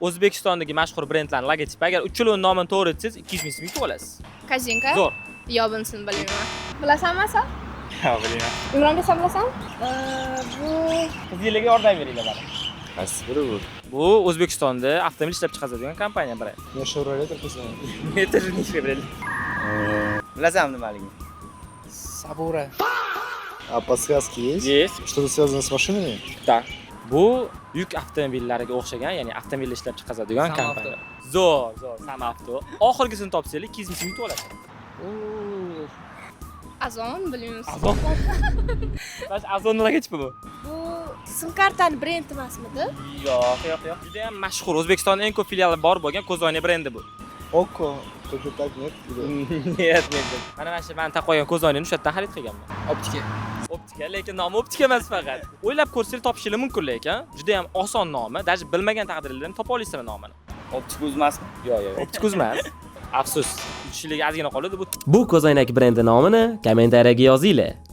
O'zbekistondagi mashhur brendlarning logotipi. Agar uchilovini nomini to'g'ri aytsangiz 200 ming so'm olasiz. Kazinka? Zo'r. Yo, bunisini bilmayman. Bilasanmi sen? Ha, bilaman. Imronga sen bilasan? Bu Qizingizga yordam beringlar mana. Qaysi biri bu? Bu O'zbekistonda avtomobil ishlab chiqaradigan kompaniya biri. Men Chevrolet qilsam. Meter nechga beradi? Bilasanmi nimaligini? Sabura. А подсказки есть? Есть. Что-то связано с машинами? Da. Bu yuk avtomobillariga o'xshagan, ya'ni avtomobil ishlab chiqaradigan kompaniya. Zo'r, Samavto. Oxirgisini topsanglar 200 ming so'm olasiz. Azon bilmayman. Azon. Bash Azon logotipi bu. Bu sim kartani brend emasmidi? Yo'q. Juda ham mashhur. O'zbekistonning eng ko'p filiali bor bo'lgan ko'zoyna brendi bu. Око. Только так нет? Нет. Mana shu men taqoygan ko'zoynani o'sha yerdan xarid qilganman. Optika, lekin nomi optika emas faqat. O'ylab ko'rsangiz topishingiz mumkin lekin, juda ham oson nomi, даже bilmagan taqdirda ham topa olasizlar nomini. Optik uzmasmi? Yo'q, optik emas. Afsus, 3 yillik ozgina qoladi bu. Bu ko'zoynak brendi nomini kommentariyaga yozinglar.